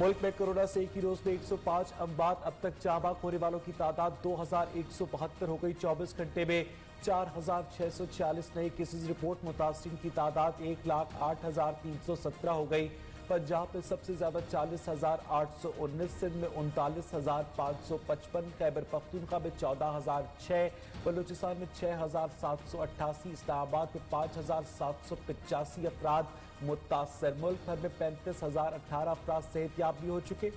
मुल्क में कोरोना से एक ही रोज में 105 अमवात। अब तक जाँ बाक होने वालों की तादाद 2172 हो गई। 24 घंटे में 4646 नए केसेज रिपोर्ट। मुतासरीन की तादाद 1,08,317 हो गई। पंजाब में सबसे ज्यादा 40,819, सिंध में 39,555, खैबर पख्तूनख्वा में 14,006, बलूचिस्तान में 6,788, इस्लामाबाद में 5,785 अफराद मुतासर। मुल्क भर में 35,018 अफराद सेहतयाब भी हो चुके।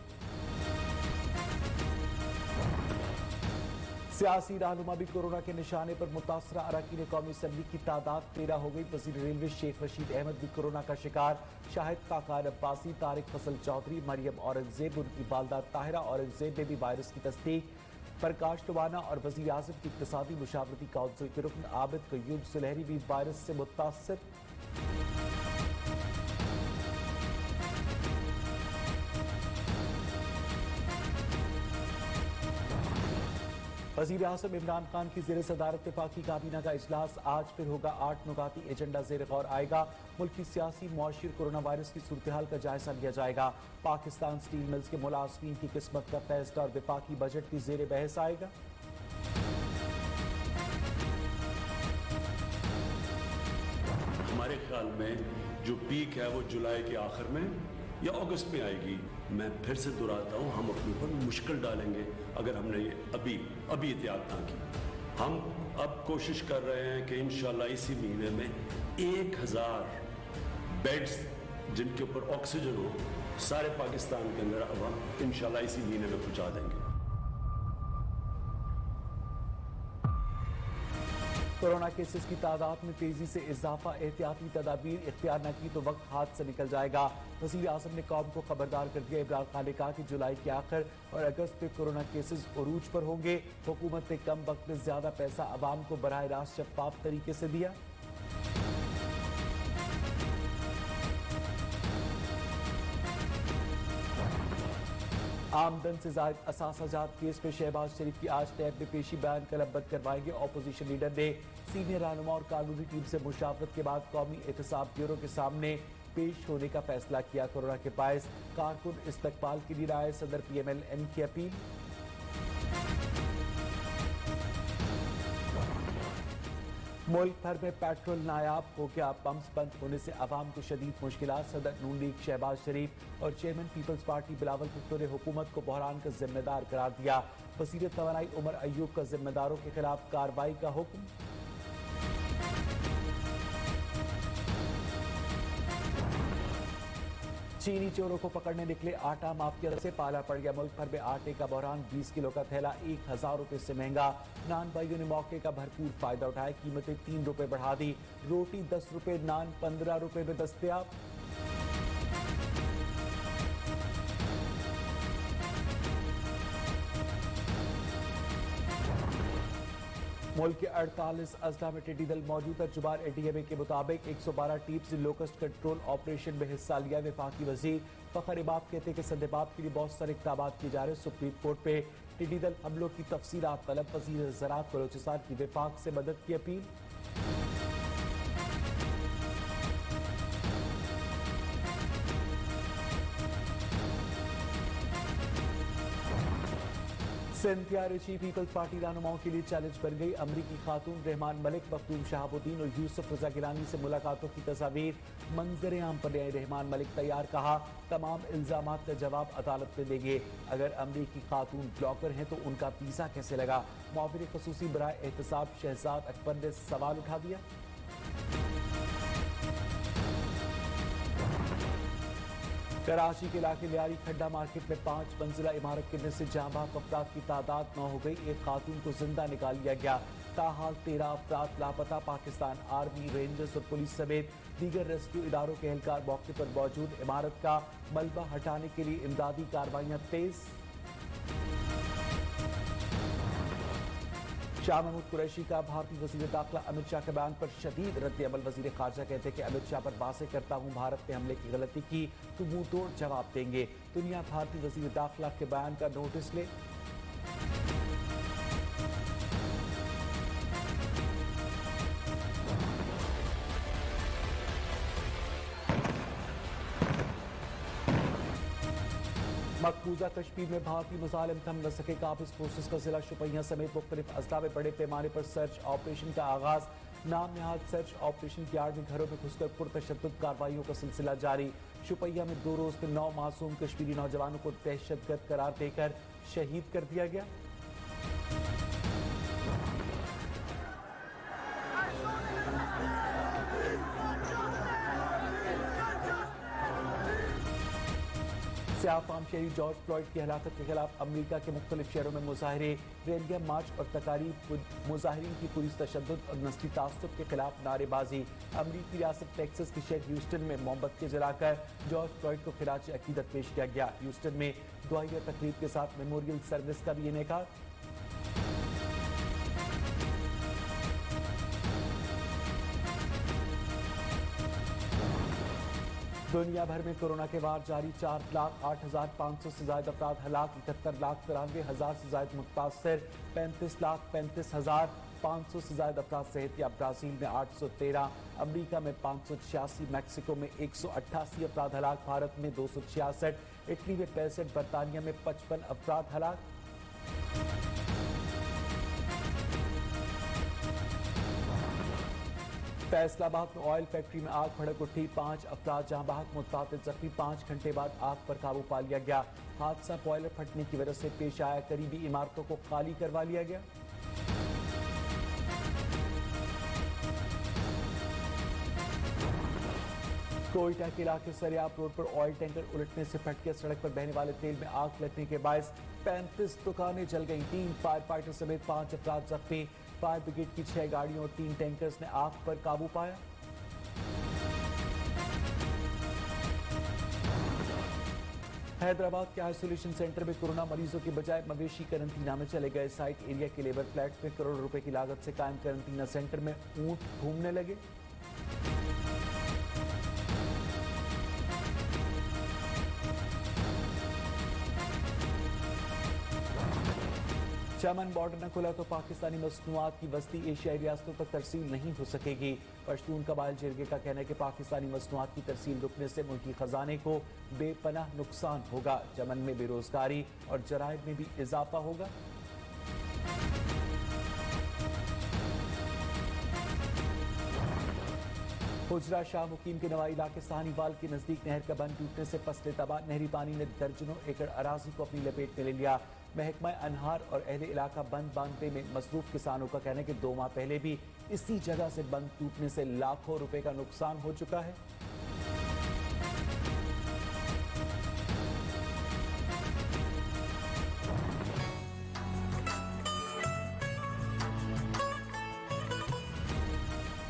सियासी रहनुमा भी कोरोना के निशाने पर मुतासरा। अरकान कौमी असम्बली की तादाद 13 हो गई। वजीर रेलवे शेख रशीद अहमद भी कोरोना का शिकार। शाहिद खाकान अब्बासी, तारिक फसल चौधरी, मरियम औरंगजेब, उनकी वालदा ताहिरा औरंगजेब में भी वायरस की तस्दीक। प्रकाश टवाना और वजीर आजम की इक्तिसादी मुशावरती काउंसिल के रुकन आबिद कयूम सुलहरी भी वायरस से मुतासर। वज़ीर आज़म इमरान खान की ज़ेर सदारत वफाकी काबीना का इजलास आज फिर होगा। 8 नुकाती एजेंडा ज़ेर गौर आएगा। मुल्क की सियासी मुआशी कोरोना वायरस की सूरत हाल का जायजा लिया जाएगा। पाकिस्तान स्टील मिल्स के मुलाजमीन की किस्मत का फैसला और वफाकी बजट की ज़ेर बहस आएगा। हमारे ख्याल में जो पीक है वो जुलाई के आखिर में या अगस्त में आएगी। मैं फिर से दोहराता हूँ, हम अपने ऊपर मुश्किल डालेंगे अगर हमने ये अभी एहतियात ना की। हम अब कोशिश कर रहे हैं कि इंशाल्लाह इसी महीने में 1000 बेड्स जिनके ऊपर ऑक्सीजन हो सारे पाकिस्तान के अंदर अब हम इंशाल्लाह इसी महीने में पहुँचा देंगे। कोरोना केसेस की तादाद में तेजी से इजाफा। एहतियाती तदाबीर इख्तियार न की तो वक्त हाथ से निकल जाएगा। वज़ीर आज़म ने कौम को खबरदार कर दिया। इमरान खान ने कहा कि जुलाई के आखिर और अगस्त में कोरोना केसेस उरूज पर होंगे। हुकूमत ने कम वक्त में ज्यादा पैसा अवाम को बराह रास्त शफाफ तरीके से दिया। आमदन से जायद असासाजात केस में शहबाज शरीफ की आज टैब में पेशी बयान कलमबंद करवाएंगे। अपोजिशन लीडर ने सीनियर रहनुमा और कानूनी टीम से मुशावरत के बाद कौमी एहतसाब ब्यूरो के सामने पेश होने का फैसला किया। कोरोना के बायस कारकुन इस्तकबाल के लिए राय। सदर PMLN की अपील। मुल्क भर में पेट्रोल नायाब हो गया। पंप्स बंद होने से अवाम को शदीद मुश्किलात। सदर नून लीग शहबाज शरीफ और chairman peoples party Bilawal Bhutto ने हुकूमत को बहरान का जिम्मेदार करार दिया। वज़ीर तवानाई उमर अयूब का जिम्मेदारों के खिलाफ कार्रवाई का हुक्म। चीनी चोरों को पकड़ने निकले आटा माफिया से पाला पड़ गया। मुल्क भर में आटे का बहरान। 20 किलो का थैला 1000 रुपए से महंगा। नान भाइयों ने मौके का भरपूर फायदा उठाया। कीमतें 3 रुपए बढ़ा दी। रोटी 10 रुपए, नान 15 रुपए में दस्तयाब। मुल्क के 48 अजला में टिड्डी दल मौजूद है। जुबान ADMA के मुताबिक 112 टीम्स ने लोकस्ट कंट्रोल ऑपरेशन में हिस्सा लिया। वफाकी वजीर फखर इबाब कहते हैं कि सद्देबाब के लिए बहुत सारे इक़दाम किए जा रहे हैं। सुप्रीम कोर्ट पे टिड्डी दल हमलों की तफसीलात तलब। वज़ीर ज़राअत बलोचिस्तान की वफाक से मदद की अपील। सिंध चीफ पीपल्स पार्टी रहनुमाओं के लिए चैलेंज बन गई। अमरीकी खातून रहमान मलिक, मखदूम शहाबुद्दीन और यूसुफ रजा गिलानी से मुलाकातों की तस्वीर मंजर आम पर आई। रहमान मलिक तैयार, कहा तमाम इल्जामात का जवाब अदालत में देंगे। अगर अमरीकी खातून ब्लॉकर हैं तो उनका वीजा कैसे लगा। मुआविन खसूसी बराए एहतसाब शहजाद अकबर ने सवाल उठा दिया। कराची के इलाके लियारी खड्डा मार्केट में 5 मंजिला इमारत गिरने से जाँ बाक अफराद की तादाद 9 हो गई। एक खातून को जिंदा निकाल लिया गया। ताहाल 13 अफराद लापता। पाकिस्तान आर्मी, रेंजर्स और पुलिस समेत दीगर रेस्क्यू इदारों के एहलकार मौके पर मौजूद। इमारत का मलबा हटाने के लिए इमदादी कार्रवाइयां तेज। शाह महमूद कुरैशी का भारतीय वज़ीर दाखिला अमित शाह के बयान पर शदीद रद्द-ए-अमल। वज़ीर ख़ारजा कहते हैं कि अमित शाह पर वाज़ेह करता हूँ भारत ने हमले की गलती की तो मुंह तोड़ जवाब देंगे। दुनिया भारतीय वज़ीर दाखिला के बयान का नोटिस ले। मकबूजा कश्मीर में भारतीय मुजालिम थम न सके। काबिज फोर्सेस का जिला शुपैया समेत मुख्तलिफ अजला में बड़े पैमाने पर सर्च ऑपरेशन का आगाज। नाम नहाद सर्च ऑपरेशन की आड़ में घरों में घुसकर पुरतशद्दुद कार्रवाइयों का सिलसिला जारी। शुपैया में 2 रोज में 9 मासूम कश्मीरी नौजवानों को दहशतगर्द करार देकर शहीद कर दिया गया। सियाफाम शहरी जॉर्ज फ्लॉयड की हलाकत के खिलाफ अमरीका के मुख्तलिफ शहरों में मुजाहरे, रैलियां, मार्च और तकारीब। मुजाहिरीन की पुलिस तशद्दुद और नस्ली तासुब के खिलाफ नारेबाजी। अमरीकी रियासत टेक्सास के शहर ह्यूस्टन में मोमबत्ती जलाकर जॉर्ज फ्लॉयड को खिराज अकीदत पेश किया गया। ह्यूस्टन में दुआया तकरीब के साथ मेमोरियल सर्विस का भी इनेकाद। दुनिया भर में कोरोना के वार जारी। 4,08,500 से ज्यादा अफराद हलाक, 71,93,000 से ज्यादा मुतासर, 35,35,500 से ज्यादा अफराद सेहतियाब। ब्राजील में 813, अमरीका में 586, मैक्सिको में 188 अफराद हलाक, भारत में 266, इटली में 65, बरतानिया में 55 अफराद हलाक। फैसलाबाद में ऑयल फैक्ट्री में आग भड़क उठी, 5 अफराद जहां बहक मुताबिक जख्मी। 5 घंटे बाद आग पर काबू पा लिया गया। हादसा बॉयलर फटने की वजह से पेश आया। करीबी इमारतों को खाली करवा लिया गया। कोयटा के इलाके सरियाब रोड पर ऑयल टैंकर उलटने से फट गया। सड़क पर बहने वाले तेल में आग लगने के बायस 35 दुकानें जल गईं। 3 फायर फाइटर समेत 5 अफराद जख्मी। फायर ब्रिगेड की 6 गाड़ियों और 3 टैंकर्स ने आग पर काबू पाया। हैदराबाद के आइसोलेशन सेंटर में कोरोना मरीजों के बजाय मवेशी करंटीना में चले गए। साइट एरिया के लेबर फ्लैट्स में करोड़ों रुपए की लागत से कायम करंटीना सेंटर में ऊंट घूमने लगे। चमन बॉर्डर न खुला तो पाकिस्तानी मसनूआत की वस्ती एशियाई रियासतों तक तरसील नहीं हो सकेगी। पश्तून कबाइल जिरगे का कहना है कि पाकिस्तानी मसनूआत की तरसील रुकने से मुल्की खजाने को बेपनाह नुकसान होगा। चमन में बेरोजगारी और जराइम में भी इजाफा होगा। हुजरा शाह मुकीम के नवाई इलाके साहनीवाल के नजदीक नहर का बंद टूटने से फसलें तबाह। नहरी पानी ने दर्जनों एकड़ अराजी को अपनी लपेट में ले लिया। महकमा अनहार और अहले इलाका बंद बांधने में मसरूफ किसानों का कहना है कि 2 माह पहले भी इसी जगह से बंद टूटने से लाखों रुपए का नुकसान हो चुका है।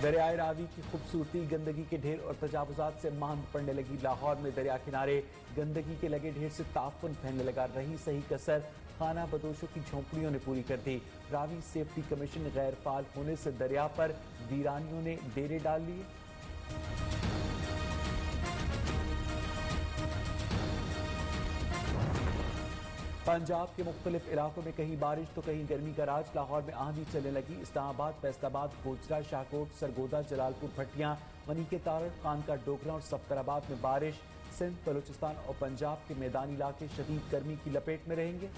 दरियाए रावी की खूबसूरती, गंदगी के ढेर और तजावुजात से मांद पड़ने लगी। लाहौर में दरिया किनारे गंदगी के लगे ढेर से ताफुन फैलने लगा। रही सही कसर खाना बदोशों की झोंपड़ियों ने पूरी कर दी। रावी सेफ्टी कमीशन गैर फाल होने से दरिया पर वीरानियों ने डेरे डाल लिए। पंजाब के मुख्तलिफ इलाकों में कहीं बारिश तो कहीं गर्मी का राज। लाहौर में आंधी चलने लगी। इस्लामाबाद, फैसलाबाद, गोजरा, शाहकोट, सरगोदा, जलालपुर, भट्टियां, मनी के तारड़, खानका, डोगरा और सफदराबाद में बारिश। सिंध, बलूचिस्तान और पंजाब के मैदानी इलाके शदीद गर्मी की लपेट में रहेंगे।